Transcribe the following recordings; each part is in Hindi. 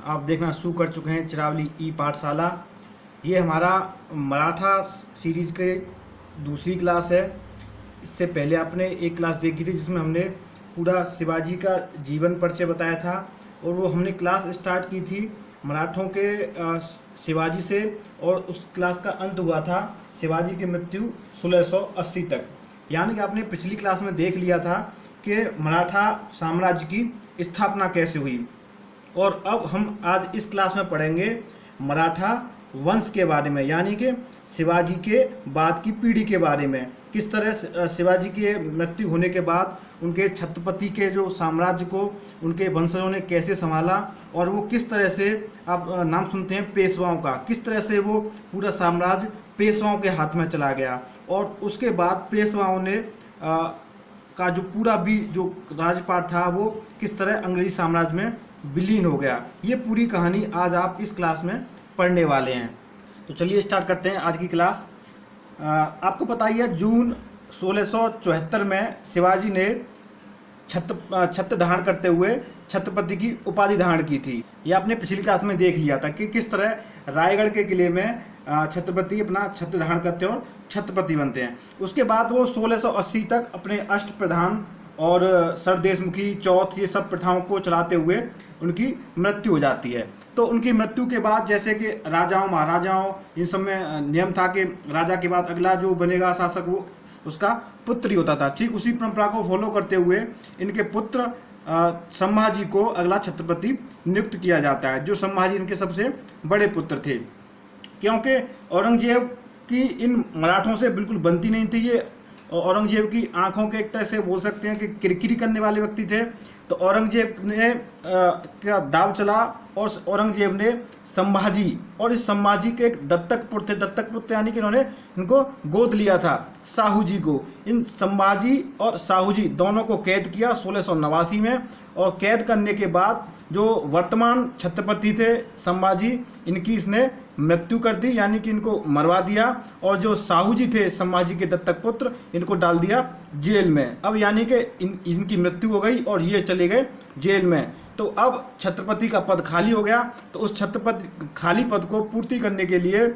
आप देखना शुरू कर चुके हैं चिरावली ई पाठशाला। ये हमारा मराठा सीरीज के दूसरी क्लास है। इससे पहले आपने एक क्लास देखी थी जिसमें हमने पूरा शिवाजी का जीवन परिचय बताया था, और वो हमने क्लास स्टार्ट की थी मराठों के शिवाजी से, और उस क्लास का अंत हुआ था शिवाजी की मृत्यु 1680 तक। यानी कि आपने पिछली क्लास में देख लिया था कि मराठा साम्राज्य की स्थापना कैसे हुई। और अब हम आज इस क्लास में पढ़ेंगे मराठा वंश के बारे में, यानी कि शिवाजी के बाद की पीढ़ी के बारे में। किस तरह शिवाजी के मृत्यु होने के बाद उनके छत्रपति के जो साम्राज्य को उनके वंशजों ने कैसे संभाला, और वो किस तरह से, आप नाम सुनते हैं पेशवाओं का, किस तरह से वो पूरा साम्राज्य पेशवाओं के हाथ में चला गया, और उसके बाद पेशवाओं ने का जो पूरा भी जो राजपाट था वो किस तरह अंग्रेजी साम्राज्य में विलीन हो गया। ये पूरी कहानी आज आप इस क्लास में पढ़ने वाले हैं। तो चलिए स्टार्ट करते हैं आज की क्लास। आपको पता ही है जून 1674 में शिवाजी ने छत्र धारण करते हुए छत्रपति की उपाधि धारण की थी। ये आपने पिछली क्लास में देख लिया था कि किस तरह रायगढ़ के किले में छत्रपति अपना छत्र धारण करते हैं और छत्रपति बनते हैं। उसके बाद वो 1680 तक अपने अष्ट प्रधान और सरदेशमुखी चौथ ये सब प्रथाओं को चलाते हुए उनकी मृत्यु हो जाती है। तो उनकी मृत्यु के बाद जैसे कि राजाओं महाराजाओं इन सब में नियम था कि राजा के बाद अगला जो बनेगा शासक वो उसका पुत्र ही होता था। ठीक उसी परंपरा को फॉलो करते हुए इनके पुत्र संभाजी को अगला छत्रपति नियुक्त किया जाता है, जो संभाजी इनके सबसे बड़े पुत्र थे। क्योंकि औरंगजेब की इन मराठों से बिल्कुल बनती नहीं थी। ये औरंगजेब की आंखों के एक तरह से बोल सकते हैं कि किरकिरी करने वाले व्यक्ति थे। तो औरंगजेब ने क्या दाव चला, और औरंगजेब ने संभाजी और इस संभाजी के एक दत्तक पुत्र थे, दत्तक पुत्र यानी कि इन्होंने इनको गोद लिया था साहू जी को। इन संभाजी और साहू जी दोनों को कैद किया 1689 में, और कैद करने के बाद जो वर्तमान छत्रपति थे संभाजी, इनकी इसने मृत्यु कर दी, यानी कि इनको मरवा दिया। और जो साहू जी थे संभाजी के दत्तक पुत्र, इनको डाल दिया जेल में। अब यानी कि इनकी मृत्यु हो गई और ये चले गए जेल में। तो अब छत्रपति का पद खाली हो गया। तो उस छत्रपति खाली पद को पूर्ति करने के लिए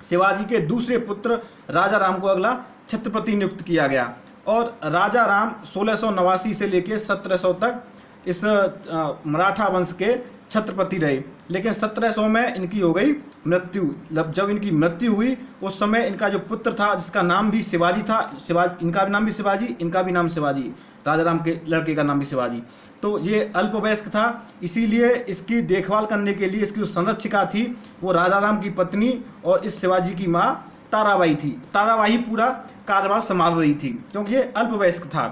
शिवाजी के दूसरे पुत्र राजा राम को अगला छत्रपति नियुक्त किया गया। और राजा राम 1689 से लेकर 1700 तक इस मराठा वंश के छत्रपति रहे। लेकिन 1700 में इनकी हो गई मृत्यु। जब इनकी मृत्यु हुई उस समय इनका जो पुत्र था जिसका नाम भी शिवाजी था, इनका भी नाम भी शिवाजी, इनका भी नाम शिवाजी, राजा राम के लड़के का नाम भी शिवाजी। तो ये अल्पवयस्क था, इसीलिए इसकी देखभाल करने के लिए इसकी जो संरक्षिका थी वो राजा राम की पत्नी और इस शिवाजी की माँ ताराबाई थी। ताराबाई पूरा कार्यभार संभाल रही थी क्योंकि ये अल्पवयस्क था।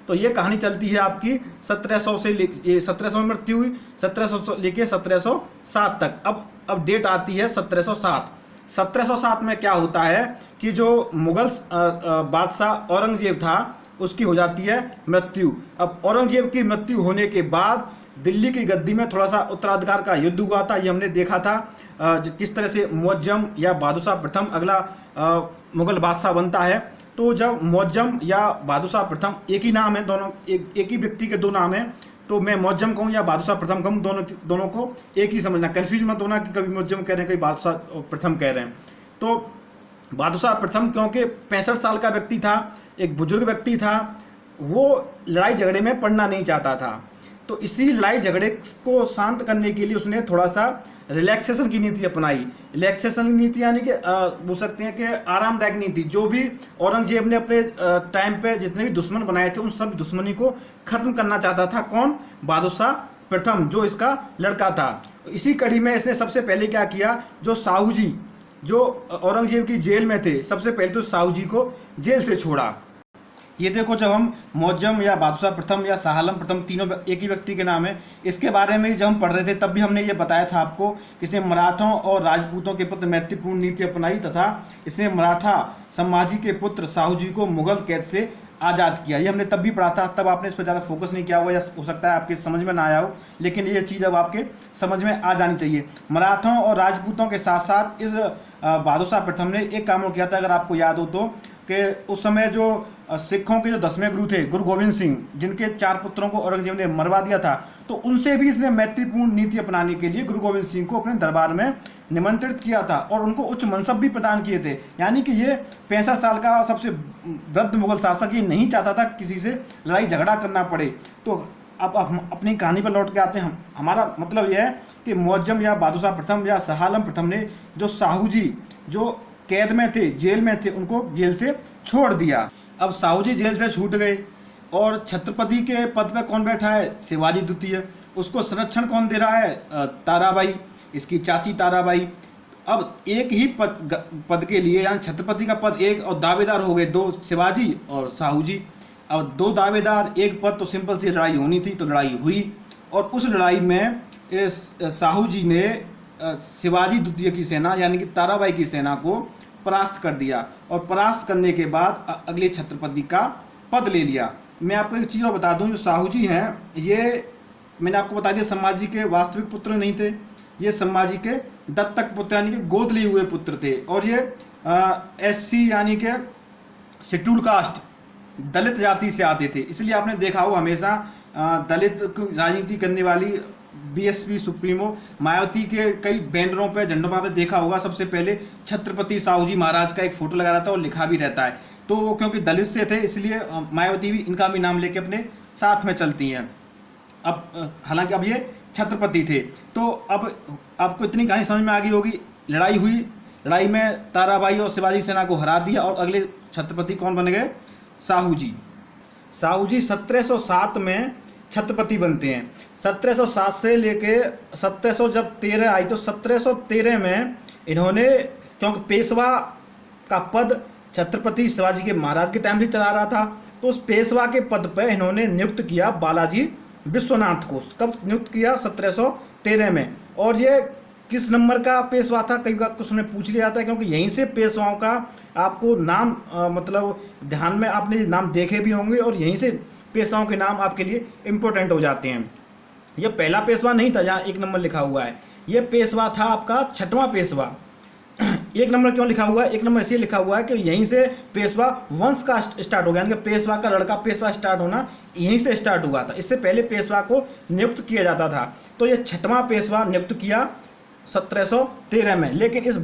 तो ये कहानी चलती है आपकी 1700 से 1700 में मृत्यु हुई, 1700 से लेके 1707 तक। अब डेट आती है 1707। 1707 में क्या होता है कि जो मुगल बादशाह औरंगजेब था उसकी हो जाती है मृत्यु। अब औरंगजेब की मृत्यु होने के बाद दिल्ली की गद्दी में थोड़ा सा उत्तराधिकार का युद्ध हुआ था। ये हमने देखा था किस तरह से मुअज्जम या बहादुर शाह प्रथम अगला मुगल बादशाह बनता है। तो जब मुअज्जम या बहादुर शाह प्रथम एक ही नाम है, दोनों एक ही व्यक्ति के दो नाम हैं, तो मैं मुअज्जम कहूँ या बहादुर शाह प्रथम कहूँ, दोनों को एक ही समझना, कन्फ्यूज मत होना कि कभी मुअज्जम कह रहे हैं कभी बहादुर शाह प्रथम कह रहे हैं। तो बहादुर शाह प्रथम क्योंकि 65 साल का व्यक्ति था, एक बुजुर्ग व्यक्ति था, वो लड़ाई झगड़े में पड़ना नहीं चाहता था। तो इसी लड़ाई झगड़े को शांत करने के लिए उसने थोड़ा सा रिलैक्सेशन की नीति अपनाई। रिलैक्सेशन की नीति यानी कि बोल सकते हैं कि आरामदायक नीति। जो भी औरंगजेब ने अपने टाइम पे जितने भी दुश्मन बनाए थे उन सब दुश्मनी को खत्म करना चाहता था। कौन? बहादुर शाह प्रथम, जो इसका लड़का था। इसी कड़ी में इसने सबसे पहले क्या किया, जो साहू जी जो औरंगजेब की जेल में थे, सबसे पहले तो साहू जी को जेल से छोड़ा। ये देखो, जब हम मुअज्जम या बहादुर शाह प्रथम या शाह आलम प्रथम तीनों एक ही व्यक्ति के नाम है, इसके बारे में जब हम पढ़ रहे थे तब भी हमने ये बताया था आपको कि इसने मराठों और राजपूतों के प्रति मैत्रीपूर्ण नीति अपनाई, तथा इसने मराठा संभाजी के पुत्र साहू जी को मुगल कैद से आज़ाद किया। ये हमने तब भी पढ़ा था, तब आपने इस पर ज़्यादा फोकस नहीं किया हुआ या हो सकता है आपके समझ में ना आया हो, लेकिन ये चीज़ अब आपके समझ में आ जानी चाहिए। मराठों और राजपूतों के साथ साथ इस बहादुर शाह प्रथम ने एक काम किया था, अगर आपको याद हो तो कि उस समय जो सिखों के जो 10वें गुरु थे गुरु गोविंद सिंह, जिनके 4 पुत्रों को औरंगजेब ने मरवा दिया था, तो उनसे भी इसने मैत्रीपूर्ण नीति अपनाने के लिए गुरु गोविंद सिंह को अपने दरबार में निमंत्रित किया था और उनको उच्च मनसब भी प्रदान किए थे। यानी कि ये 65 साल का सबसे वृद्ध मुगल शासक ये नहीं चाहता था किसी से लड़ाई झगड़ा करना पड़े। तो अब हम अपनी कहानी पर लौट के आते हैं। हमारा मतलब यह है कि मुअज्जम या बहादुर शाह प्रथम या शाह आलम प्रथम ने जो साहू जी जो कैद में थे, जेल में थे, उनको जेल से छोड़ दिया। अब साहू जी जेल से छूट गए और छत्रपति के पद पे कौन बैठा है? शिवाजी द्वितीय। उसको संरक्षण कौन दे रहा है? ताराबाई, इसकी चाची ताराबाई। अब एक ही पद के लिए यानी छत्रपति का पद एक और दावेदार हो गए 2, शिवाजी और साहू जी। अब 2 दावेदार, एक पद, तो सिंपल सी लड़ाई होनी थी, तो लड़ाई हुई और उस लड़ाई में साहू जी ने शिवाजी द्वितीय की सेना यानी कि ताराबाई की सेना को परास्त कर दिया और परास्त करने के बाद अगले छत्रपति का पद ले लिया। मैं आपको एक चीज़ और बता दूं, जो साहू जी हैं ये मैंने आपको बता दिया संभाजी के वास्तविक पुत्र नहीं थे, ये संभाजी के दत्तक पुत्र यानी कि गोद लिए हुए पुत्र थे। और ये SC यानी कि शेड्यूल कास्ट दलित जाति से आते थे। इसलिए आपने देखा हो हमेशा दलित राजनीति करने वाली BSP सुप्रीमो मायावती के कई बैनरों पे, झंडों पे देखा होगा, सबसे पहले छत्रपति साहू जी महाराज का एक फोटो लगा रहता है और लिखा भी रहता है। तो वो क्योंकि दलित से थे इसलिए मायावती भी इनका भी नाम लेके अपने साथ में चलती हैं। अब हालांकि अब ये छत्रपति थे। तो अब आपको इतनी कहानी समझ में आ गई होगी। लड़ाई हुई, लड़ाई में ताराबाई और शिवाजी सेना को हरा दिया और अगले छत्रपति कौन बन गए? साहू जी। साहू जी 1707 में छत्रपति बनते हैं। 1707 से लेके 1700 जब 13 आई तो 1713 में इन्होंने, क्योंकि पेशवा का पद छत्रपति शिवाजी के महाराज के टाइम से चला रहा था, तो उस पेशवा के पद पर इन्होंने नियुक्त किया बालाजी विश्वनाथ को। कब नियुक्त किया? 1713 में। और ये किस नंबर का पेशवा था? कई बार कुछ ने पूछ लिया था, क्योंकि यहीं से पेशवाओं का आपको नाम मतलब ध्यान में आपने नाम देखे भी होंगे और यहीं से पेशवाओं के नाम आपके लिए इम्पोर्टेंट हो जाते हैं। ये पहला पेशवा नहीं था जहाँ 1 नंबर लिखा हुआ है, ये पेशवा था आपका 6वां पेशवा। 1 नंबर क्यों लिखा हुआ है? 1 नंबर इसलिए लिखा हुआ है कि यहीं से पेशवा वंश का स्टार्ट हो गया, यानी कि पेशवा का लड़का पेशवा स्टार्ट होना यहीं से स्टार्ट हुआ था। इससे पहले पेशवा को नियुक्त किया जाता था। तो ये 6वां पेशवा नियुक्त किया 1713 में। लेकिन इस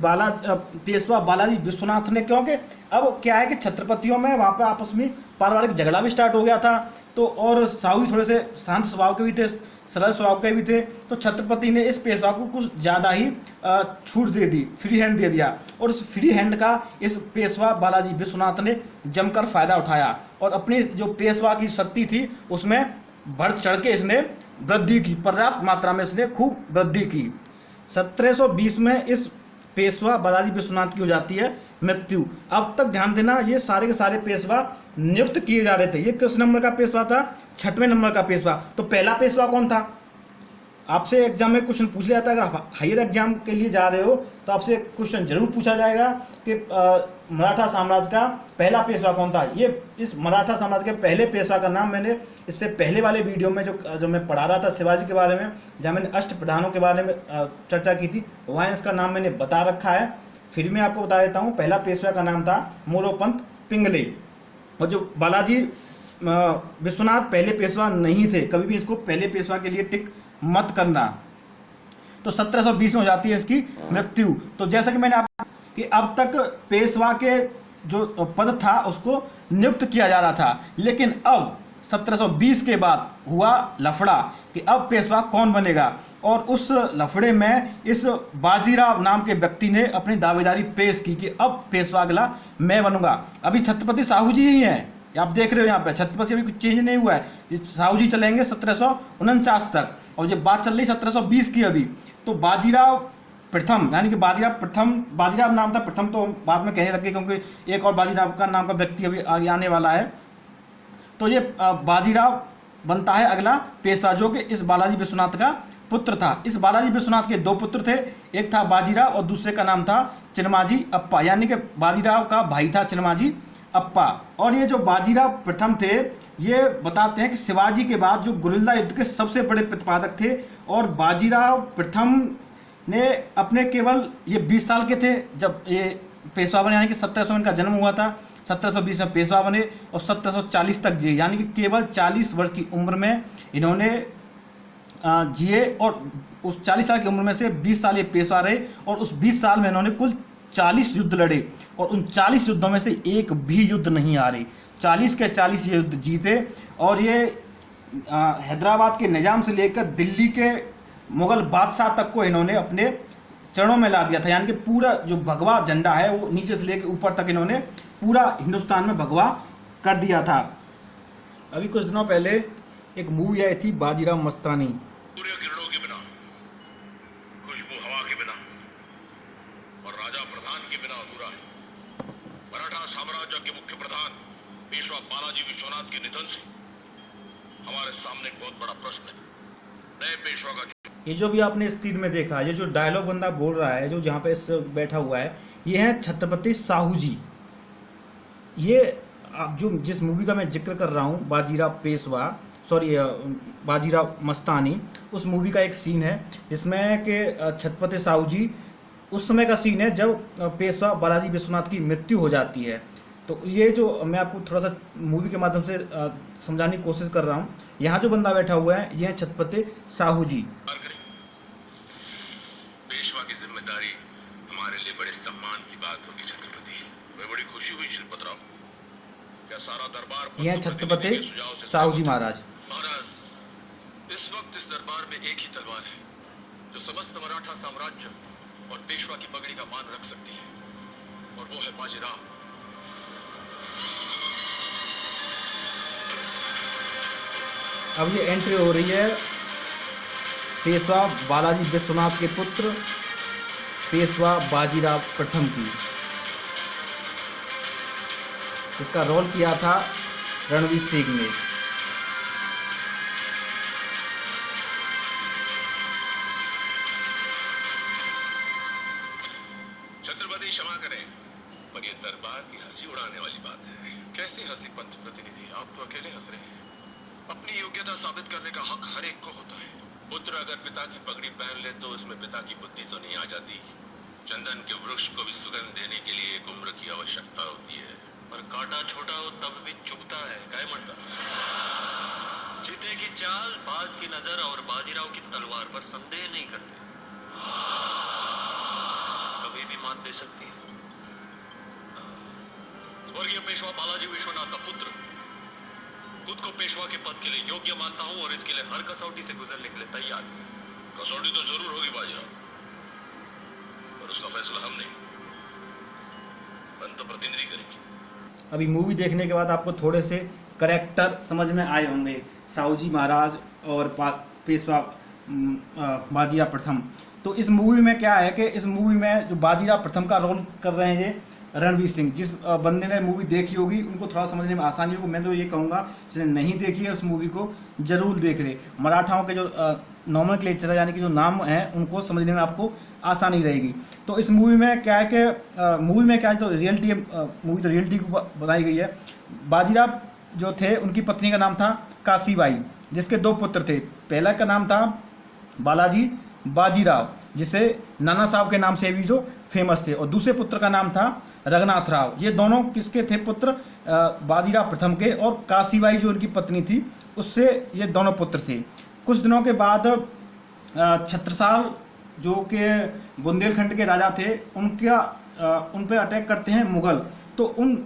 पेशवा बालाजी विश्वनाथ ने, क्योंकि अब क्या है कि छत्रपतियों में वहाँ पे आपस में पारिवारिक झगड़ा भी स्टार्ट हो गया था, तो और साहू थोड़े से शांत स्वभाव के भी थे, सरल स्वभाव के भी थे, तो छत्रपति ने इस पेशवा को कुछ ज़्यादा ही छूट दे दी, फ्री हैंड दे दिया। और उस फ्री हैंड का इस पेशवा बालाजी विश्वनाथ ने जमकर फ़ायदा उठाया और अपनी जो पेशवा की शक्ति थी उसमें बढ़ चढ़ के इसने वृद्धि की, पर्याप्त मात्रा में इसने खूब वृद्धि की। 1720 में इस पेशवा बालाजी विश्वनाथ की हो जाती है मृत्यु। अब तक ध्यान देना, ये सारे के सारे पेशवा नियुक्त किए जा रहे थे। ये किस नंबर का पेशवा था? 6वें नंबर का पेशवा। तो पहला पेशवा कौन था? आपसे एग्जाम में क्वेश्चन पूछ लिया था। अगर आप हायर एग्जाम के लिए जा रहे हो तो आपसे क्वेश्चन जरूर पूछा जाएगा कि मराठा साम्राज्य का पहला पेशवा कौन था। ये इस मराठा साम्राज्य के पहले पेशवा का नाम मैंने इससे पहले वाले वीडियो में जो मैं पढ़ा रहा था शिवाजी के बारे में, जहाँ मैंने अष्टप्रधानों के बारे में चर्चा की थी, वहाँ इसका नाम मैंने बता रखा है। फिर मैं आपको बता देता हूँ। पहला पेशवा का नाम था मोरोपंत पिंगले। और जो बालाजी विश्वनाथ पहले पेशवा नहीं थे, कभी भी इसको पहले पेशवा के लिए टिक मत करना। तो 1720 में हो जाती है इसकी मृत्यु। तो जैसा कि मैंने आप कि अब तक पेशवा के जो पद था उसको नियुक्त किया जा रहा था, लेकिन अब 1720 के बाद हुआ लफड़ा कि अब पेशवा कौन बनेगा। और उस लफड़े में इस बाजीराव नाम के व्यक्ति ने अपनी दावेदारी पेश की कि अब पेशवा अगला मैं बनूंगा। अभी छत्रपति साहू जी ही हैं, आप देख रहे हो यहाँ पे छत्रपति अभी कुछ चेंज नहीं हुआ है। साहू जी चलेंगे 1749 तक और ये बात चल रही 1720 की अभी। तो बाजीराव प्रथम यानी कि बाजीराव नाम था, प्रथम तो बाद में कहने लगे क्योंकि एक और बाजीराव का नाम का व्यक्ति अभी आगे आने वाला है। तो ये बाजीराव बनता है अगला पेशवा, जो कि इस बालाजी विश्वनाथ का पुत्र था। इस बालाजी विश्वनाथ के 2 पुत्र थे, एक था बाजीराव और दूसरे का नाम था चिन्माजी अप्पा, यानी कि बाजीराव का भाई था चिन्माजी अप्पा। और ये जो बाजीराव प्रथम थे ये बताते हैं कि शिवाजी के बाद जो गुरिल्ला युद्ध के सबसे बड़े प्रतिपादक थे। और बाजीराव प्रथम ने अपने केवल ये 20 साल के थे जब ये पेशवा बने, यानी कि 1700 में इनका जन्म हुआ था, 1720 में पेशवा बने और 1740 तक जिए, यानी कि केवल 40 वर्ष की उम्र में इन्होंने जिए। और उस 40 साल की उम्र में से 20 साल ये पेशवा रहे और उस 20 साल में इन्होंने कुल 40 युद्ध लड़े और उन 40 युद्धों में से एक भी युद्ध नहीं हारे, 40 के 40 ये युद्ध जीते। और ये हैदराबाद के निजाम से लेकर दिल्ली के मुग़ल बादशाह तक को इन्होंने अपने चरणों में ला दिया था, यानी कि पूरा जो भगवा झंडा है वो नीचे से लेकर ऊपर तक इन्होंने पूरा हिंदुस्तान में भगवा कर दिया था। अभी कुछ दिनों पहले एक मूवी आई थी बाजीराव मस्तानी। सूर्य किरणों के बिना, खुशबू हवा के बिना और राजा प्रधान के बिना अधूरा है। मराठा साम्राज्य के मुख्य प्रधान पेशवा बालाजी विश्वनाथ के निधन से हमारे सामने एक बहुत बड़ा प्रश्न है। नए पेशवा का ये जो भी आपने स्क्रीन में देखा, ये जो डायलॉग बंदा बोल रहा है, जो जहाँ पे बैठा हुआ है, ये है छत्रपति साहू जी। ये आप जो जिस मूवी का मैं जिक्र कर रहा हूँ, बाजीराव मस्तानी, उस मूवी का एक सीन है जिसमें कि छत्रपति साहू जी, उस समय का सीन है जब पेशवा बालाजी विश्वनाथ की मृत्यु हो जाती है। तो ये जो मैं आपको थोड़ा सा मूवी के माध्यम से समझाने की कोशिश कर रहा हूँ। यहाँ जो बंदा बैठा हुआ है, ये है छत्रपति साहू जी। पेशवा की जिम्मेदारी हमारे लिए बड़े सम्मान की बात होगी छत्रपति। हमें बड़ी खुशी हुई श्रीपतराव, क्या सारा दरबार ये छत्रपति साहू जी महाराज। महाराज, इस वक्त इस दरबार में एक ही तलवार है जो समस्त मराठा साम्राज्य और पेशवा की पगड़ी का मान रख सकती है, और वो है बाजीराव। अब ये एंट्री हो रही है पेशवा बालाजी विश्वनाथ के पुत्र पेशवा बाजीराव प्रथम की। इसका रोल किया था रणवीर सिंह ने। छत्रपति क्षमा करें, पर ये दरबार की हंसी उड़ाने वाली बात है। कैसी हंसी पंथ प्रतिनिधि, आप तो अकेले हंस रहे हैं। अपनी योग्यता साबित करने का हक हर एक को होता है। पुत्र अगर पिता की पगड़ी पहन ले तो उसमें पिता की बुद्धि तो नहीं आ जाती। चंदन के वृक्ष को भी सुगंध देने के लिए एक उम्र की आवश्यकता होती है, पर कांटा छोटा हो तब भी चुभता है, गाय मरता। चीते की चाल, बाज की नजर और बाजीराव की तलवार पर संदेह नहीं करते, कभी भी मात दे सकती है। स्वर्गीय पेशवा बालाजी विश्वनाथ का पुत्र खुद को पेशवा के पद के लिए योग्य मानता हूं और इसके लिए हर कसौटी से गुजरने के लिए तैयार। कसौटी तो जरूर होगी बाजीराव, पर उसका फैसला हम नहीं, पंत प्रतिनिधि करेंगे। अभी मूवी देखने के बाद आपको थोड़े से करैक्टर समझ में आए होंगे, साहू जी महाराज और पेशवा बाजीराव प्रथम। तो इस मूवी में क्या है कि इस मूवी में जो बाजीराव प्रथम का रोल कर रहे हैं ये रणवीर सिंह। जिस बंदे ने मूवी देखी होगी उनको थोड़ा समझने में आसानी होगी। मैं तो ये कहूँगा जिसने नहीं देखी है उस मूवी को जरूर देख ले। मराठाओं के जो नॉमेनक्लेचर है, यानी कि जो नाम हैं, उनको समझने में आपको आसानी रहेगी। तो इस मूवी में क्या है कि मूवी में क्या है, तो रियलिटी मूवी तो रियलिटी को बनाई गई है। बाजीराव जो थे उनकी पत्नी का नाम था काशीबाई, जिसके दो पुत्र थे। पहला का नाम था बालाजी बाजीराव, जिसे नाना साहब के नाम से भी जो फेमस थे, और दूसरे पुत्र का नाम था रघुनाथ राव। ये दोनों किसके थे पुत्र? बाजीराव प्रथम के। और काशीबाई जो उनकी पत्नी थी उससे ये दोनों पुत्र थे। कुछ दिनों के बाद छत्रसाल जो कि बुंदेलखंड के राजा थे उन पर अटैक करते हैं मुग़ल। तो उन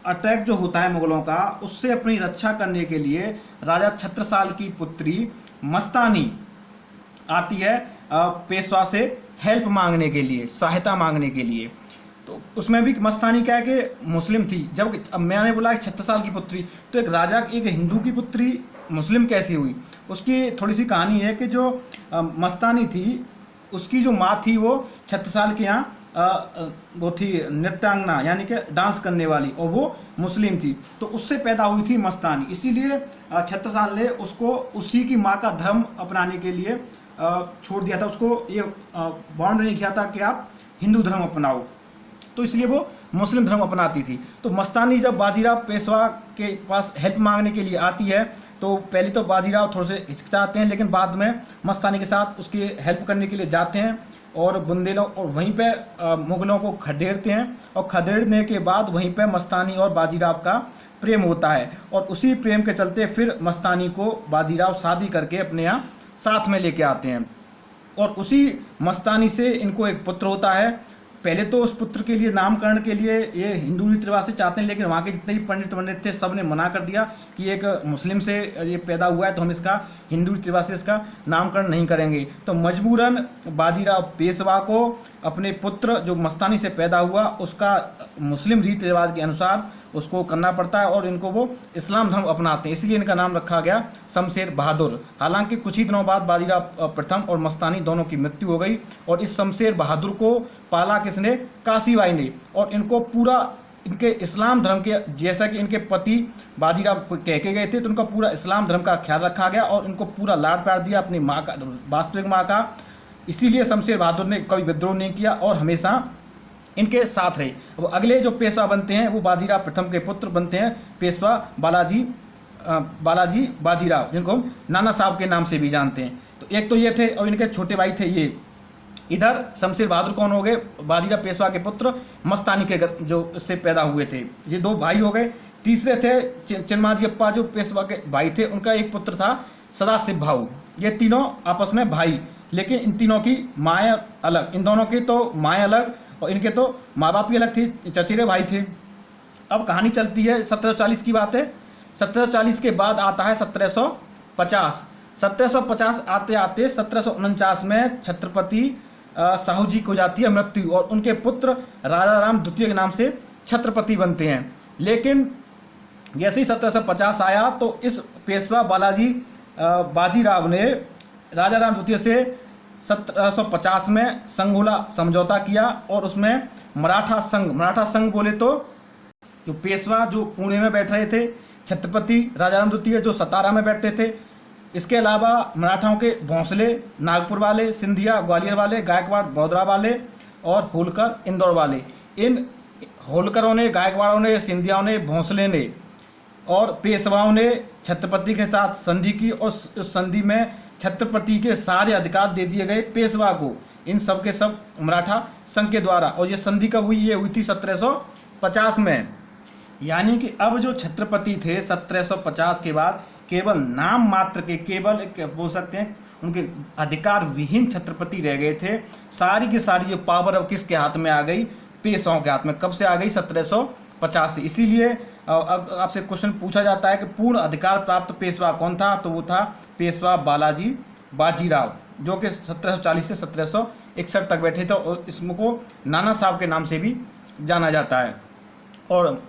अटैक जो होता है मुग़लों का, उससे अपनी रक्षा करने के लिए राजा छत्रसाल की पुत्री मस्तानी आती है पेशवा से हेल्प मांगने के लिए, सहायता मांगने के लिए। तो उसमें भी मस्तानी क्या है कि मुस्लिम थी। जब अब मैंने बोला कि 36 साल की पुत्री, तो एक राजा, एक हिंदू की पुत्री मुस्लिम कैसी हुई? उसकी थोड़ी सी कहानी है कि जो मस्तानी थी उसकी जो माँ थी वो 36 साल के यहाँ वो थी नृत्यांगना, यानी कि डांस करने वाली, और वो मुस्लिम थी। तो उससे पैदा हुई थी मस्तानी। इसीलिए 36 साल ने उसको उसी की माँ का धर्म अपनाने के लिए छोड़ दिया था। उसको ये बाउंड नहीं किया था कि आप हिंदू धर्म अपनाओ। तो इसलिए वो मुस्लिम धर्म अपनाती थी। तो मस्तानी जब बाजीराव पेशवा के पास हेल्प मांगने के लिए आती है तो पहले तो बाजीराव थोड़े से हिचकिचाते हैं, लेकिन बाद में मस्तानी के साथ उसकी हेल्प करने के लिए जाते हैं और बुंदेलखंड और वहीं पे मुगलों को खदेड़ते हैं, और खदेड़ने के बाद वहीं पे मस्तानी और बाजीराव का प्रेम होता है, और उसी प्रेम के चलते फिर मस्तानी को बाजीराव शादी करके अपने यहाँ साथ में लेके आते हैं, और उसी मस्तानी से इनको एक पुत्र होता है। पहले तो उस पुत्र के लिए नामकरण के लिए ये हिंदू रीति रिवाज से चाहते हैं, लेकिन वहाँ के जितने भी पंडित थे सब ने मना कर दिया कि एक मुस्लिम से ये पैदा हुआ है तो हम इसका हिंदू रीति रिवाज से इसका नामकरण नहीं करेंगे। तो मजबूरन बाजीराव पेशवा को अपने पुत्र जो मस्तानी से पैदा हुआ उसका मुस्लिम रीति रिवाज के अनुसार उसको करना पड़ता है, और इनको वो इस्लाम धर्म अपनाते हैं, इसलिए इनका नाम रखा गया शमशेर बहादुर। हालांकि कुछ ही दिनों बाद बाजीराव प्रथम और मस्तानी दोनों की मृत्यु हो गई, और इस शमशेर बहादुर को पाला किसने? काशीबाई ने, और इनको पूरा इनके इस्लाम धर्म के, जैसा कि इनके पति बाजीराव कह के गए थे, तो उनका पूरा इस्लाम धर्म का ख्याल रखा गया और इनको पूरा लाड प्यार दिया अपनी माँ का, वास्तविक माँ का। इसीलिए शमशेर बहादुर ने कभी विद्रोह नहीं किया और हमेशा इनके साथ रहे। अब अगले जो पेशवा बनते हैं वो बाजीराव प्रथम के पुत्र बनते हैं, पेशवा बालाजी बाजीराव, जिनको हम नाना साहब के नाम से भी जानते हैं। तो एक तो ये थे, और इनके छोटे भाई थे ये। इधर शमशेर बहादुर कौन हो गए? बाजीराव पेशवा के पुत्र मस्तानी के जो से पैदा हुए थे, ये दो भाई हो गए। तीसरे थे चिन्माजी अप्पा जो पेशवा के भाई थे, उनका एक पुत्र था सदाशिव भाऊ। ये तीनों आपस में भाई, लेकिन इन तीनों की माएँ अलग, इन दोनों की तो माएँ अलग और इनके तो माँ बाप भी अलग थी, चचेरे भाई थे। अब कहानी चलती है 1740 की बात है। 1740 के बाद आता है 1750। 1750 आते आते 1749 में छत्रपति साहू जी को जाती है मृत्यु, और उनके पुत्र राजा राम द्वितीय के नाम से छत्रपति बनते हैं। लेकिन जैसे ही 1750 आया तो इस पेशवा बाजीराव ने राजा राम द्वितीय से 1750 में संघोला समझौता किया, और उसमें मराठा संघ बोले तो जो पेशवा जो पुणे में बैठ रहे थे, छत्रपति राजाराम द्वितीय जो सतारा में बैठते थे, इसके अलावा मराठाओं के भोंसले नागपुर वाले, सिंधिया ग्वालियर वाले, गायकवाड़ बड़ौदा वाले और होलकर इंदौर वाले। इन होलकरों ने, गायकवाड़ों ने, सिंधियाओं ने, भोंसले ने और पेशवाओं ने छत्रपति के साथ संधि की, और उस संधि में छत्रपति के सारे अधिकार दे दिए गए पेशवा को, इन सब के सब मराठा संघ के द्वारा। और ये संधि कब हुई? ये हुई थी 1750 में। यानी कि अब जो छत्रपति थे 1750 के बाद केवल नाम मात्र के, केवल बोल सकते हैं उनके अधिकार विहीन छत्रपति रह गए थे। सारी की सारी ये पावर अब किसके हाथ में आ गई? पेशवाओं के हाथ में। कब से आ गई? 1750 से। इसीलिए आपसे क्वेश्चन पूछा जाता है कि पूर्ण अधिकार प्राप्त पेशवा कौन था? तो वो था पेशवा बाजीराव, जो कि 1740 से 1761 तक बैठे थे, और इसको नाना साहब के नाम से भी जाना जाता है। और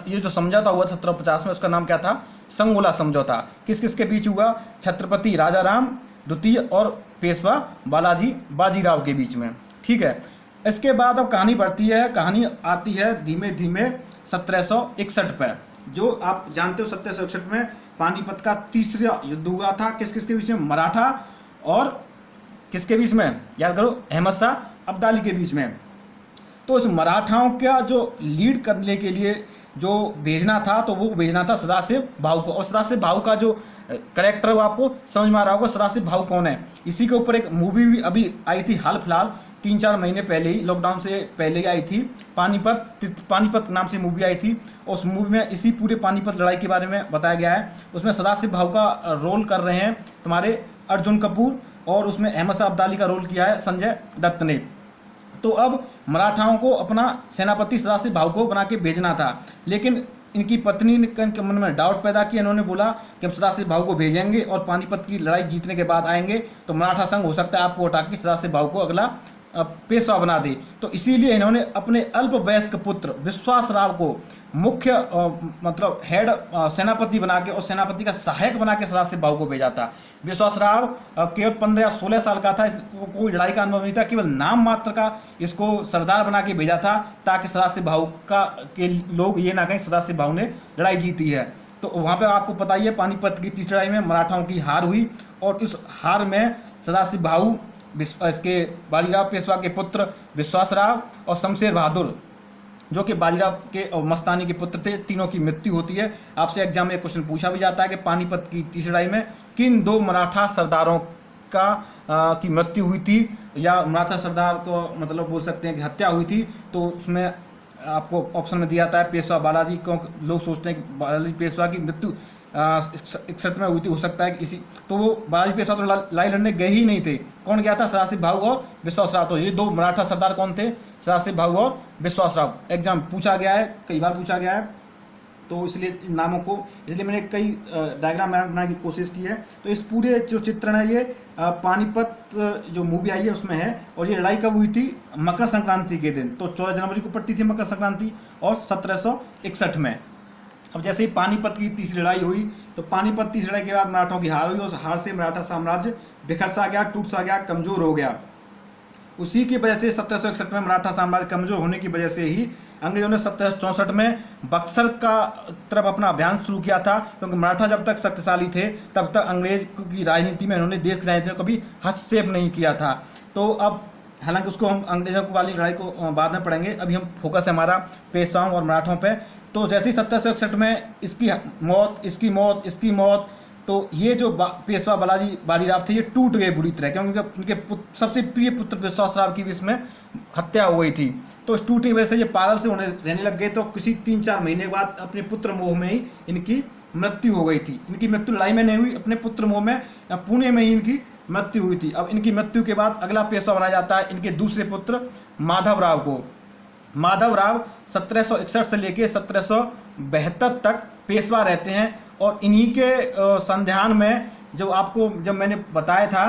ये जो समझौता हुआ 1750 में, उसका नाम क्या था? संगोला समझौता। किस किस के बीच हुआ? छत्रपति राजाराम द्वितीय और पेशवा बाजीराव के बीच में। ठीक है। इसके बाद अब कहानी बढ़ती है, कहानी आती है धीमे धीमे 1761 पर। जो आप जानते हो 1761 में पानीपत का तीसरा युद्ध हुआ था। किस किस के बीच में? मराठा और किसके बीच में? याद करो, अहमद शाह अब्दाली के बीच में। तो इस मराठाओं का जो लीड करने के लिए जो भेजना था, तो वो भेजना था सदाशिव भाऊ को। और सदाशिव भाऊ का जो करेक्टर वो आपको समझ में आ रहा होगा, सदाशिव भाऊ कौन है। इसी के ऊपर एक मूवी भी अभी आई थी हाल फिलहाल, 3-4 महीने पहले ही, लॉकडाउन से पहले ही आई थी। पानीपत नाम से मूवी आई थी। उस मूवी में इसी पूरे पानीपत लड़ाई के बारे में बताया गया है। उसमें सदाशिव भाऊ का रोल कर रहे हैं तुम्हारे अर्जुन कपूर, और उसमें अहमद शाह अब्दाली का रोल किया है संजय दत्त ने। तो अब मराठाओं को अपना सेनापति सदाशिव भाऊ को बना के भेजना था, लेकिन इनकी पत्नी ने इनके मन में डाउट पैदा किया। इन्होंने बोला कि हम सदाशिव भाऊ को भेजेंगे और पानीपत की लड़ाई जीतने के बाद आएंगे तो मराठा संघ हो सकता है आपको हटा के सदाशिव भाऊ को अगला पेशवा बना दे। तो इसीलिए इन्होंने अपने अल्पवयस्क पुत्र विश्वासराव को मुख्य मतलब हेड सेनापति बना के और सेनापति का सहायक बना के सदाशिव भाऊ को भेजा था। विश्वासराव केवल 15 या 16 साल का था, इसको कोई लड़ाई का अनुभव नहीं था, केवल नाम मात्र का इसको सरदार बना के भेजा था, ताकि सदाशिव भाऊ के लोग ये ना कहें सदाशिव भाऊ ने लड़ाई जीती है। तो वहाँ पे आपको पता ही है पानीपत की तीसरी लड़ाई में मराठाओं की हार हुई, और इस हार में सदाशिव भाऊ इसके बाजीराव पेशवा के पुत्र विश्वासराव और शमशेर बहादुर जो कि बाजीराव के और मस्तानी के पुत्र थे। तीनों की मृत्यु होती है। आपसे एग्जाम में क्वेश्चन पूछा भी जाता है कि पानीपत की तीसरी लड़ाई में किन 2 मराठा सरदारों की मृत्यु हुई थी, या मराठा सरदार को मतलब बोल सकते हैं कि हत्या हुई थी। तो उसमें आपको ऑप्शन में दिया जाता है पेशवा बालाजी, क्योंकि लोग सोचते हैं कि बालाजी पेशवा की मृत्यु 61 में हुई थी, हो सकता है कि इसी, तो वो बालाजी पेशवा तो लड़ाई लड़ने गए ही नहीं थे। कौन गया था? सदाशिव भाऊ और विश्वास राव। तो ये 2 मराठा सरदार कौन थे? सदाशिव भाऊ और विश्वास राव। एग्जाम पूछा गया है, कई बार पूछा गया है, तो इसलिए नामों को, इसलिए मैंने कई डायग्राम बनाने की कोशिश की है। तो इस पूरे जो चित्रण है ये पानीपत जो मूवी आई है उसमें है। और ये लड़ाई कब हुई थी? मकर संक्रांति के दिन। तो 14 जनवरी को पड़ती थी मकर संक्रांति, और 1761 में। अब जैसे ही पानीपत की तीसरी लड़ाई हुई, तो पानीपत तीसरी लड़ाई के बाद मराठों की हार हुई, और हार से मराठा साम्राज्य बिखर सा गया, टूट सा गया, कमजोर हो गया। उसी की वजह से 1761 में मराठा साम्राज्य कमजोर होने की वजह से ही अंग्रेजों ने 1764 में बक्सर का तरफ अपना अभियान शुरू किया था। क्योंकि मराठा जब तक शक्तिशाली थे तब तक अंग्रेज की राजनीति में इन्होंने, देश की राजनीति में कभी हस्तक्षेप नहीं किया था। तो अब हालांकि उसको हम अंग्रेजों वाली लड़ाई को बाद में पढ़ेंगे, अभी हम फोकस है हमारा पेशवाओं और मराठों पे। तो जैसे ही 1761 में इसकी मौत, तो ये जो पेशवा बाजीराव थे ये टूट गए बुरी तरह, क्योंकि उनके सबसे प्रिय पुत्र विश्वास राव की भी इसमें हत्या हो गई थी। तो इस टूटने की वजह से ये पागल से होने रहने लग गए। तो किसी 3-4 महीने के बाद अपने पुत्र मोह में ही इनकी मृत्यु हो गई थी। इनकी मृत्यु लड़ाई में नहीं हुई, अपने पुत्र मोह में, पुणे में ही इनकी मृत्यु हुई थी। अब इनकी मृत्यु के बाद अगला पेशवा बनाया जाता है इनके दूसरे पुत्र माधव राव को। माधव राव 1761 से लेकर 1772 तक पेशवा रहते हैं। और इन्हीं के संध्यान में जब मैंने बताया था,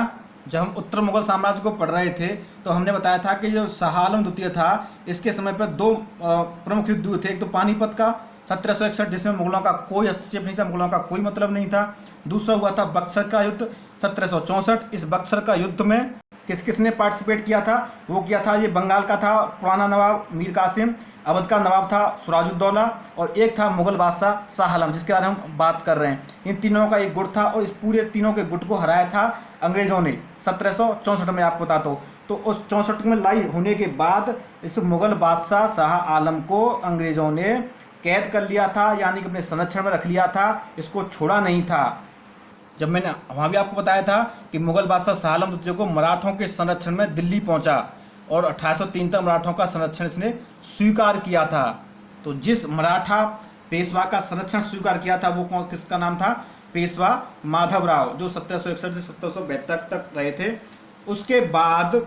जब हम उत्तर मुगल साम्राज्य को पढ़ रहे थे, तो हमने बताया था कि जो शाह आलम द्वितीय था, इसके समय पर 2 प्रमुख युद्ध हुए थे। एक तो पानीपत का 1761, जिसमें मुगलों का कोई हस्तक्षेप नहीं था, मुगलों का कोई मतलब नहीं था। दूसरा हुआ था बक्सर का युद्ध 1764। इस बक्सर का युद्ध में किस किसने पार्टिसिपेट किया था? वो किया था, ये बंगाल का था पुराना नवाब मीर कासिम, अवध का नवाब था सुराजुद्दौला, और एक था मुगल बादशाह शाह आलम, जिसके बारे में हम बात कर रहे हैं। इन तीनों का एक गुट था, और इस पूरे तीनों के गुट को हराया था अंग्रेजों ने 1764 में, आपको बता दो। तो उस 64 में लड़ाई होने के बाद इस मुगल बादशाह शाह आलम को अंग्रेजों ने कैद कर लिया था, यानी कि अपने संरक्षण में रख लिया था, इसको छोड़ा नहीं था। जब मैंने वहाँ भी आपको बताया था कि मुगल बादशाह शाह आलम द्वितीय को मराठों के संरक्षण में दिल्ली पहुँचा, और 1803 तक मराठों का संरक्षण इसने स्वीकार किया था। तो जिस मराठा पेशवा का संरक्षण स्वीकार किया था वो किसका नाम था? पेशवा माधव राव, जो 1761 से 1772 तक रहे थे। उसके बाद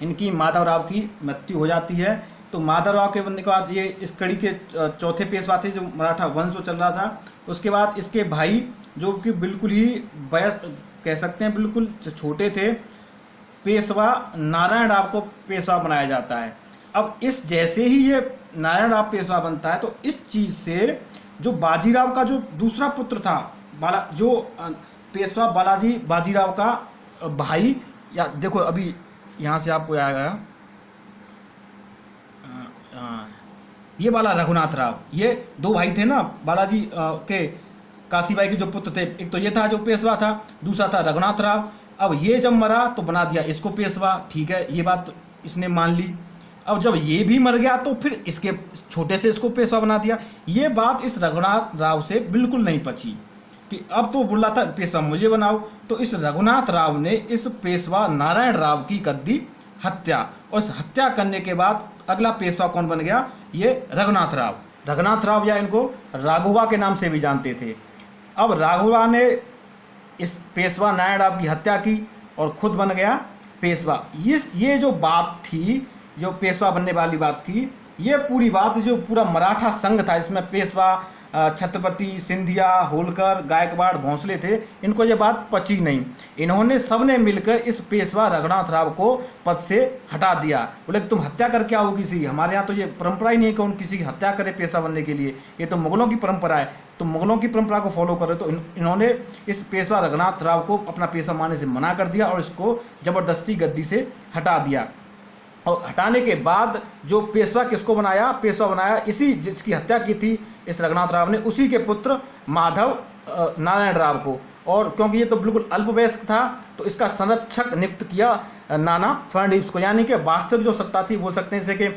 इनकी माधव राव की मृत्यु हो जाती है। तो माधव राव के बनने के बाद ये इस कड़ी के चौथे पेशवा थे, जो मराठा वंश जो चल रहा था। उसके बाद इसके भाई, जो कि बिल्कुल ही कह सकते हैं बिल्कुल छोटे थे, पेशवा नारायण राव को पेशवा बनाया जाता है। अब इस जैसे ही ये नारायण राव पेशवा बनता है, तो इस चीज़ से जो बाजीराव का जो दूसरा पुत्र था, जो पेशवा बाजीराव का भाई, या देखो अभी यहाँ से आपको आएगा, ये वाला रघुनाथ राव, ये 2 भाई थे ना बालाजी के, काशीबाई के जो पुत्र थे। एक तो ये था जो पेशवा था, दूसरा था रघुनाथ राव। अब ये जब मरा तो बना दिया इसको पेशवा, ठीक है, ये बात इसने मान ली। अब जब ये भी मर गया तो फिर इसके छोटे से इसको पेशवा बना दिया। ये बात इस रघुनाथ राव से बिल्कुल नहीं पची कि अब तो बोल रहा था पेशवा मुझे बनाओ। तो इस रघुनाथ राव ने इस पेशवा नारायण राव की कर दी हत्या, और इस हत्या करने के बाद अगला पेशवा कौन बन गया? ये रघुनाथ राव। रघुनाथ राव, या इनको राघुवा के नाम से भी जानते थे। अब राघुवा ने इस पेशवा नारायण राव की हत्या की और खुद बन गया पेशवा। ये जो बात थी, जो पेशवा बनने वाली बात थी, ये पूरी बात जो पूरा मराठा संघ था, इसमें पेशवा, छत्रपति, सिंधिया, होलकर, गायकवाड़, भोंसले थे, इनको ये बात पची नहीं। इन्होंने सबने मिलकर इस पेशवा रघुनाथ राव को पद से हटा दिया। बोले तुम हत्या करके आओ किसी, हमारे यहाँ तो ये परंपरा ही नहीं है कि उन किसी की हत्या करे पेशवा बनने के लिए, ये तो मुगलों की परंपरा है, तो मुगलों की परंपरा को फॉलो कर रहे। तो इन्होंने इस पेशवा रघुनाथ राव को अपना पेशवा मानने से मना कर दिया और इसको ज़बरदस्ती गद्दी से हटा दिया। और हटाने के बाद जो पेशवा किसको बनाया? पेशवा बनाया इसी जिसकी हत्या की थी इस रघुनाथ राव ने, उसी के पुत्र माधव नारायण राव को। और क्योंकि ये तो बिल्कुल अल्पवयस्क था, तो इसका संरक्षक नियुक्त किया नाना फर्नांडिस को, यानी कि वास्तविक जो सत्ता थी बोल सकते हैं जैसे कि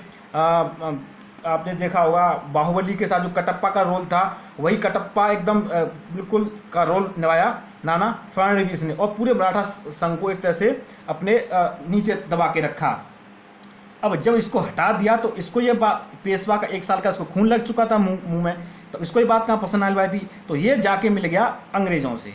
आपने देखा होगा बाहुबली के साथ जो कटप्पा का रोल था, वही कटप्पा एकदम बिल्कुल का रोल निभाया नाना फडणवीस ने, और पूरे मराठा संघ को एक तरह से अपने नीचे दबा के रखा। अब जब इसको हटा दिया तो इसको ये बात, पेशवा का 1 साल का इसको खून लग चुका था मुंह में, तो इसको ये बात कहाँ पसंद आने वाली थी, तो ये जाके मिल गया अंग्रेज़ों से।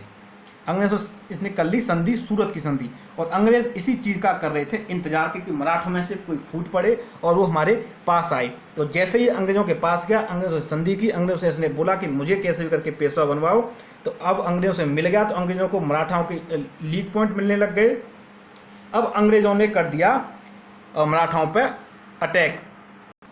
अंग्रेज़ों से इसने कर ली संधि, सूरत की संधि, और अंग्रेज़ इसी चीज़ का कर रहे थे इंतजार कि मराठों में से कोई फूट पड़े और वो हमारे पास आए। तो जैसे ही अंग्रेज़ों के पास गया, अंग्रेज़ों से संधि की, अंग्रेज़ों से इसने बोला कि मुझे कैसे भी करके पेशवा बनवाओ। तो अब अंग्रेज़ों से मिल गया तो अंग्रेज़ों को मराठाओं के लीक पॉइंट मिलने लग गए। अब अंग्रेज़ों ने कर दिया मराठाओं पर अटैक,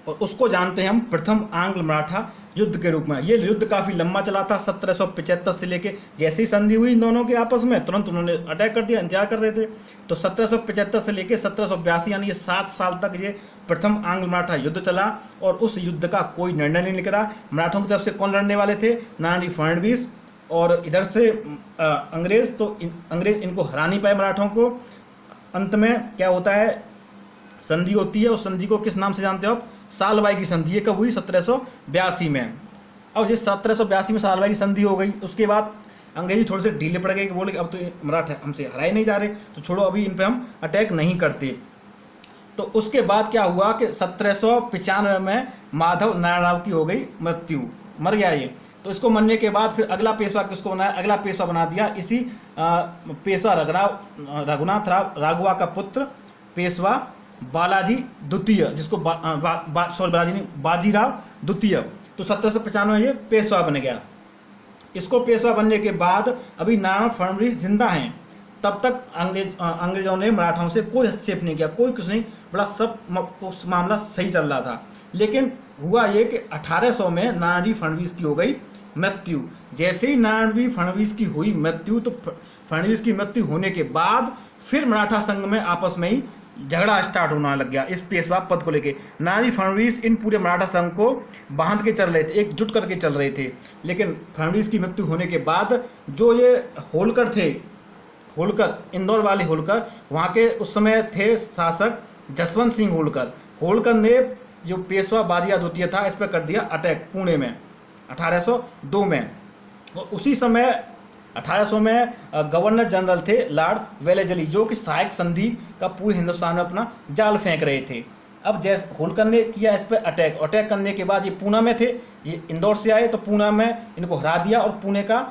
और उसको जानते हैं हम प्रथम आंग्ल मराठा युद्ध के रूप में। ये युद्ध काफ़ी लंबा चला था, 1775 से लेके, जैसे ही संधि हुई इन दोनों के आपस में तुरंत उन्होंने अटैक कर दिया, इंतजार कर रहे थे। तो 1775 से लेके 1782 यानी ये 7 साल तक ये प्रथम आंग्ल मराठा युद्ध चला, और उस युद्ध का कोई निर्णय नहीं निकला। मराठों की तरफ से कौन लड़ने वाले थे, नाना फडणवीस, और इधर से अंग्रेज़। तो अंग्रेज़ इनको हरा नहीं पाए मराठों को। अंत में क्या होता है, संधि होती है, उस संधि को किस नाम से जानते हो आप, सालबाई की संधि। ये कब हुई, 1782 में। अब ये 1782 में सालबाई की संधि हो गई। उसके बाद अंग्रेजी थोड़े से ढीले पड़ गए कि बोले अब तो मराठा हमसे हराए नहीं जा रहे, तो छोड़ो अभी इन पे हम अटैक नहीं करते। तो उसके बाद क्या हुआ कि 1795 में माधव नारायण राव की हो गई मृत्यु, मर गया ये। तो इसको मरने के बाद फिर अगला पेशवा किसको बनाया, अगला पेशवा बना दिया इसी पेशवा रघुनाथ राव राघवा का पुत्र पेशवा बालाजी द्वितीय, जिसको बालाजी नहीं, बाजीराव द्वितीय। तो 1795 ये पेशवा बन गया। इसको पेशवा बनने के बाद अभी नाना फडणवीस जिंदा हैं, तब तक अंग्रेजों ने मराठाओं से कोई हस्तक्षेप नहीं किया, कोई कुछ नहीं, बड़ा सब मामला सही चल रहा था। लेकिन हुआ ये कि 1800 में नानाजी फडणवीस की हो गई मृत्यु। जैसे ही नानाजी फडणवीस की हुई मृत्यु, तो फडणवीस की मृत्यु होने के बाद फिर मराठा संघ में आपस में ही झगड़ा स्टार्ट होने लग गया इस पेशवा पद को लेके। नानाजी फडणवीस इन पूरे मराठा संघ को बांध के चल रहे थे, एकजुट करके चल रहे थे। लेकिन फडणवीस की मृत्यु होने के बाद जो ये होलकर थे, होलकर इंदौर वाले होलकर, वहाँ के उस समय थे शासक जसवंत सिंह होलकर। होलकर ने जो पेशवा बाजीराव द्वितीय था इस पर कर दिया अटैक पुणे में 1802 में। और उसी समय 1800 में गवर्नर जनरल थे लॉर्ड वेलेस्ली, जो कि सहायक संधि का पूरे हिंदुस्तान में अपना जाल फेंक रहे थे। अब जैसे होलकर ने किया इस पर अटैक करने के बाद ये पूना में थे, ये इंदौर से आए, तो पूना में इनको हरा दिया और पुणे का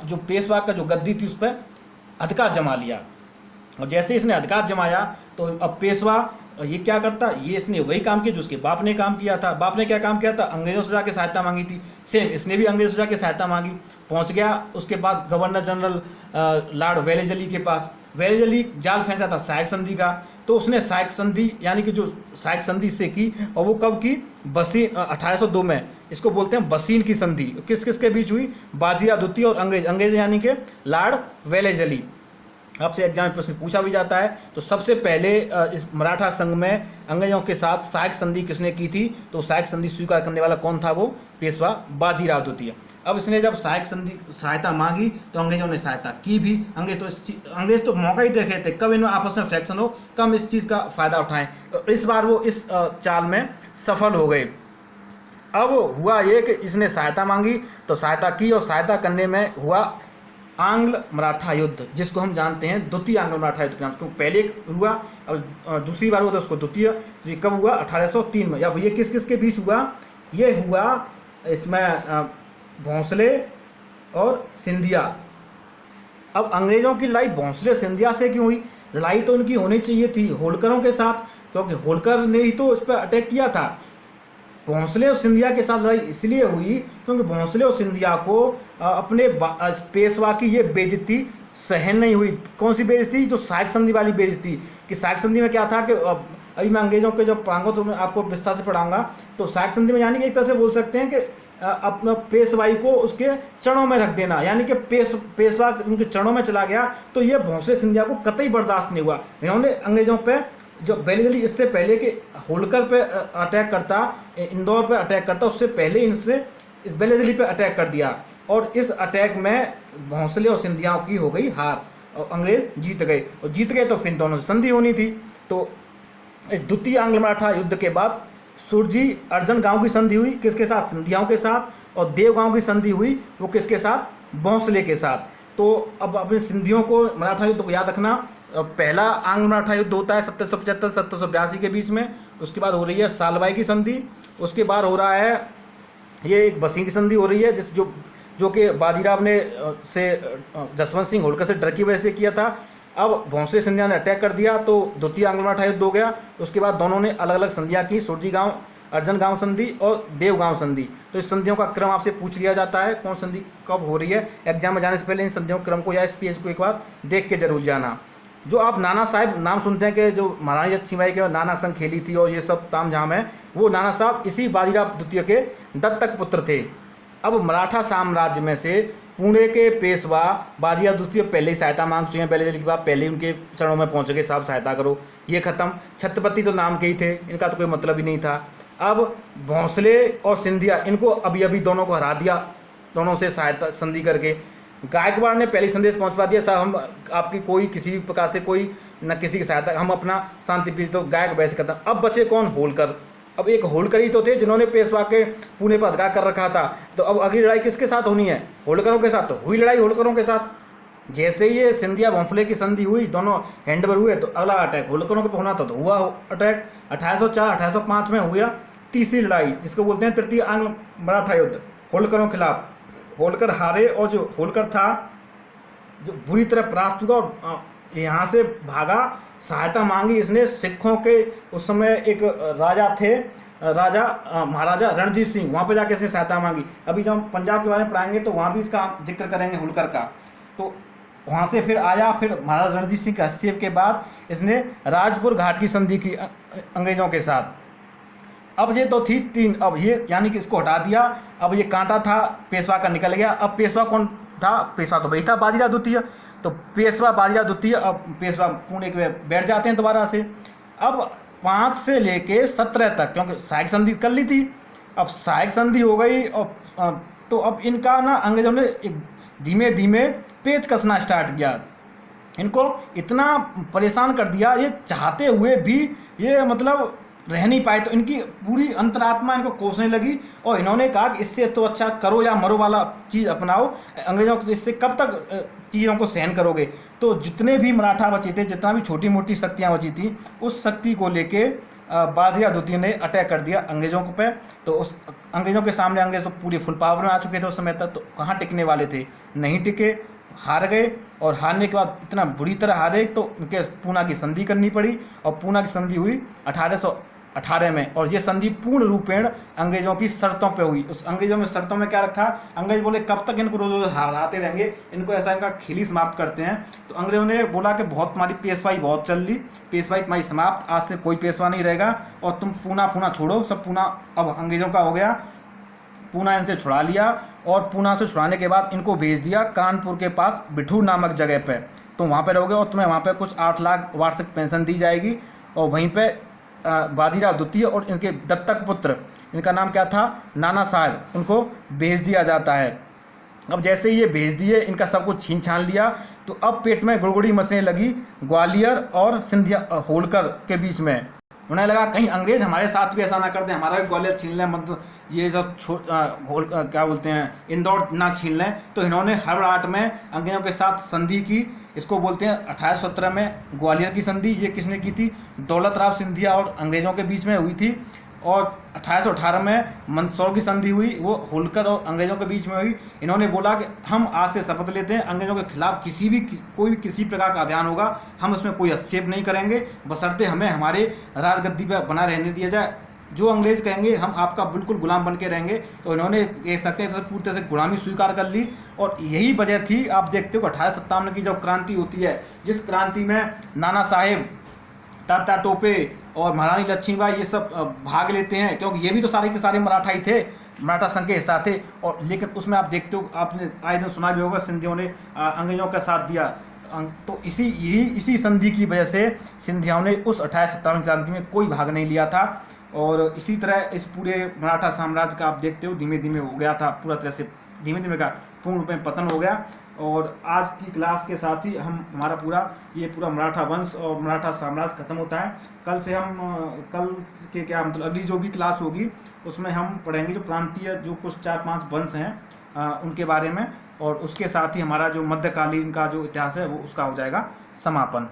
जो पेशवा का जो गद्दी थी उस पर अधिकार जमा लिया। और जैसे इसने अधिकार जमाया तो अब पेशवा ये क्या करता, ये इसने वही काम किया जो उसके बाप ने काम किया था। बाप ने क्या काम किया था, अंग्रेज़ों से जाके सहायता मांगी थी, सेम इसने भी अंग्रेज़ों से जाके सहायता मांगी, पहुंच गया उसके बाद गवर्नर जनरल लॉर्ड वेलेस्ली के पास। वेलेस्ली जाल फेंक रहा था सहायक संधि का, तो उसने सहायक संधि यानी कि जो सहायक संधि से की, और वो कब की, बसीन 1802 में। इसको बोलते हैं बसीन की संधि। किस किस के बीच हुई, बाजीराव द्वितीय और अंग्रेज यानी कि लॉर्ड वेलेस्ली। आपसे एग्जाम में प्रश्न पूछा भी जाता है। तो सबसे पहले इस मराठा संघ में अंग्रेजों के साथ सहायक संधि किसने की थी, तो सहायक संधि स्वीकार करने वाला कौन था, वो पेशवा बाजीराव द्वितीय। अब इसने जब सहायक संधि सहायता मांगी तो अंग्रेजों ने सहायता की भी। अंग्रेज तो मौका ही देख रहे थे कब इनमें आपस में फ्रैक्शन हो, कम इस चीज़ का फ़ायदा उठाएं। इस बार वो इस चाल में सफल हो गए। अब हुआ ये कि इसने सहायता मांगी तो सहायता की, और सहायता करने में हुआ आंग्ल मराठा युद्ध, जिसको हम जानते हैं द्वितीय आंग्ल मराठा युद्ध के नाम से। पहले एक हुआ, अब दूसरी बार हुआ था उसको द्वितीय। ये कब हुआ, 1803 में। अब ये किस किस के बीच हुआ, ये हुआ इसमें भोंसले और सिंधिया। अब अंग्रेजों की लड़ाई भोंसले सिंधिया से क्यों हुई, लड़ाई तो उनकी होनी चाहिए थी होलकरों के साथ, क्योंकि होलकर ने ही तो उस पर अटैक किया था। भोंसले और सिंधिया के साथ लड़ाई इसलिए हुई क्योंकि भोंसले और सिंधिया को अपने पेशवा की ये बेइज्जती सहन नहीं हुई। कौन सी बेइज्जती, जो सहायक संधि वाली बेइज्जती। कि सहायक संधि में क्या था कि अभी मैं अंग्रेजों के जब पढ़ाऊंगा तो मैं आपको विस्तार से पढ़ाऊंगा। तो सहायक संधि में यानी कि एक तरह से बोल सकते हैं कि अपना पेशवाई को उसके चरणों में रख देना, यानी कि पेशवा उनके चरणों में चला गया। तो ये भोंसले सिंधिया को कतई बर्दाश्त नहीं हुआ। इन्होंने अंग्रेजों पर, जो वेलेस्ली इससे पहले कि होलकर पे अटैक करता, इंदौर पे अटैक करता, उससे पहले इनसे इस वेलेस्ली पे अटैक कर दिया। और इस अटैक में भोंसले और सिंधियाओं की हो गई हार और अंग्रेज जीत गए। और जीत गए तो फिर दोनों से संधि होनी थी। तो इस द्वितीय आंग्ल मराठा युद्ध के बाद सुरजी अर्जन गांव की संधि हुई किसके साथ, सिंधियाओं के साथ, और देव गांव की संधि हुई वो किसके साथ, भोंसले के साथ। तो अब अपने सिंधियों को मराठा युद्ध को याद रखना, पहला आंग्ल मराठा युद्ध होता है 1775-1782 के बीच में, उसके बाद हो रही है सालबाई की संधि, उसके बाद हो रहा है ये एक बसी की संधि हो रही है जिस जो कि बाजीराव ने जसवंत सिंह होलकर से डर की वजह से किया था। अब भोंसले सिंधिया ने अटैक कर दिया तो द्वितीय आंग्ल मराठा युद्ध हो गया। उसके बाद दोनों ने अलग अलग संधियाँ की, सुरजी गांव अर्जन गांव संधि और देव गांव संधि। तो इस संधियों का क्रम आपसे पूछ लिया जाता है, कौन संधि कब हो रही है। एग्जाम में जाने से पहले इन संधियों के क्रम को या इस पेज को एक बार देख के जरूर जाना। जो आप नाना साहब नाम सुनते हैं कि जो महारानी लक्ष्मीबाई के नाना संग खेली थी और ये सब तामझाम है, वो नाना साहब इसी बाजीराव द्वितीय के दत्तक पुत्र थे। अब मराठा साम्राज्य में से पुणे के पेशवा बाजीराव द्वितीय पहले ही सहायता मांग चुके हैं, पहले के बाद पहले उनके चरणों में पहुंच गए, साहब सहायता करो, ये खत्म। छत्रपति तो नाम के ही थे, इनका तो कोई मतलब ही नहीं था। अब भोंसले और सिंधिया इनको अभी अभी दोनों को हरा दिया, दोनों से सहायता संधि करके। गायकवाड़ ने पहली संदेश पहुंचवा दिया, साहब हम आपकी कोई किसी भी प्रकार से कोई न किसी की सहायता, हम अपना शांति प्रिय, तो गायक वैसे खत्म। अब बचे कौन, होलकर। अब एक होलकर ही तो थे जिन्होंने पेशवा के पुणे पर अधिकार कर रखा था। तो अब अगली लड़ाई किसके साथ होनी है, होलकरों के साथ। तो हुई लड़ाई होलकरों के साथ। जैसे ही ये सिंधिया भोंसले की संधि हुई, दोनों हैंडओवर हुए, तो अगला अटैक होलकरों के पर होना था, तो हुआ अटैक 1804-1805 में हो गया तीसरी लड़ाई, जिसको बोलते हैं तृतीय आंग्ल मराठा युद्ध, होलकरों के खिलाफ। होलकर हारे और जो होलकर था जो बुरी तरह परास्त हुआ और यहाँ से भागा, सहायता मांगी इसने सिखों के। उस समय एक राजा थे, महाराजा रणजीत सिंह, वहाँ पे जाके इसने सहायता मांगी। अभी जब हम पंजाब के बारे में पढ़ाएंगे तो वहाँ भी इसका जिक्र करेंगे होलकर का। तो वहाँ से फिर आया, फिर महाराजा रणजीत सिंह के हस्तक्षेप के बाद इसने राजपुर घाट की संधि की अंग्रेजों के साथ। अब ये तो थी तीन, अब ये यानी कि इसको हटा दिया। अब ये कांटा था पेशवा का निकल गया। अब पेशवा कौन था, पेशवा तो वही था बाजीराव द्वितीय। तो पेशवा बाजीराव द्वितीय, अब पेशवा पुणे के बैठ जाते हैं दोबारा से। अब 5 से लेके 17 तक, क्योंकि सहायक संधि कर ली थी, अब सहायक संधि हो गई। और तो अब इनका ना अंग्रेजों ने धीमे धीमे पेच कसना स्टार्ट किया, इनको इतना परेशान कर दिया, ये चाहते हुए भी ये मतलब रह नहीं पाए। तो इनकी पूरी अंतरात्मा इनको कोसने लगी और इन्होंने कहा कि इससे तो अच्छा करो या मरो वाला चीज़ अपनाओ, अंग्रेजों को इससे कब तक चीज़ों को सहन करोगे। तो जितने भी मराठा बचे थे, जितना भी छोटी मोटी शक्तियाँ बची थी, उस शक्ति को लेके बाजीराव द्वितीय ने अटैक कर दिया अंग्रेजों पे। तो उस अंग्रेजों के सामने अंग्रेज तो पूरे फुल पावर में आ चुके थे उस समय तक, तो कहाँ टिकने वाले थे, नहीं टिके, हार गए। और हारने के बाद इतना बुरी तरह हारे तो उनके पूना की संधि करनी पड़ी, और पूना की संधि हुई 1818 में। और ये संधि पूर्ण रूपेण अंग्रेजों की शर्तों पे हुई। उस अंग्रेजों में शर्तों में क्या रखा, अंग्रेज बोले कब तक इनको रोज रोज हराते रहेंगे, इनको ऐसा इनका खेल ही समाप्त करते हैं। तो अंग्रेजों ने बोला कि बहुत तुम्हारी पेशवाई बहुत चल ली, पेशवाई तुम्हारी समाप्त, आज से कोई पेशवा नहीं रहेगा और तुम पूना छोड़ो, सब पूना अब अंग्रेजों का हो गया। पूना इनसे छुड़ा लिया और पूना से छुड़ाने के बाद इनको भेज दिया कानपुर के पास बिठूर नामक जगह पे। तो वहाँ पे रहोगे और तुम्हें वहाँ पे कुछ 8 लाख वार्षिक पेंशन दी जाएगी। और वहीं पे बाजीराव द्वितीय और इनके दत्तक पुत्र, इनका नाम क्या था, नाना साहब, उनको भेज दिया जाता है। अब जैसे ही ये भेज दिए, इनका सब कुछ छीन छान लिया, तो अब पेट में गुड़गुड़ी मचने लगी ग्वालियर और सिंधिया होलकर के बीच में। उन्हें लगा कहीं अंग्रेज हमारे साथ भी ऐसा ना कर दें, हमारा भी ग्वालियर छीन लें, मतलब ये सब क्या बोलते हैं, इंदौर ना छीन लें। तो इन्होंने हड़बड़ाहट में अंग्रेजों के साथ संधि की, इसको बोलते हैं 1817 में ग्वालियर की संधि। ये किसने की थी, दौलत राव सिंधिया और अंग्रेजों के बीच में हुई थी। और 1818 में मंदसौर की संधि हुई, वो होलकर और अंग्रेजों के बीच में हुई। इन्होंने बोला कि हम आज से शपथ लेते हैं, अंग्रेजों के खिलाफ कोई भी किसी प्रकार का अभियान होगा, हम उसमें कोई हस्तक्षेप नहीं करेंगे, बशर्ते हमें हमारे राजगद्दी पर बना रहने दिया जाए। जो अंग्रेज कहेंगे हम आपका बिल्कुल गुलाम बन के रहेंगे। तो इन्होंने कह सकते हैं पूरी तरह से गुलामी स्वीकार कर ली। और यही वजह थी, आप देखते हो 1857 की जब क्रांति होती है, जिस क्रांति में नाना साहेब, तात्या टोपे और महारानी लक्ष्मीबाई ये सब भाग लेते हैं, क्योंकि ये भी तो सारे के सारे मराठा ही थे, मराठा संघ के हिस्सा थे। और लेकिन उसमें आप देखते हो, आपने आए दिन सुना भी होगा, सिंधियों ने अंग्रेजों का साथ दिया। तो इसी संधि की वजह से सिंधियों ने उस 1857 क्रांति में कोई भाग नहीं लिया था। और इसी तरह इस पूरे मराठा साम्राज्य का आप देखते हो धीमे धीमे हो गया था, पूरा तरह से धीमे धीमे का पूर्ण रूप में पतन हो गया। और आज की क्लास के साथ ही हमारा पूरा मराठा वंश और मराठा साम्राज्य खत्म होता है। कल से हम कल के क्या मतलब अगली जो भी क्लास होगी उसमें हम पढ़ेंगे जो प्रांतीय जो कुछ 4-5 वंश हैं उनके बारे में, और उसके साथ ही हमारा जो मध्यकालीन का जो इतिहास है वो उसका हो जाएगा समापन।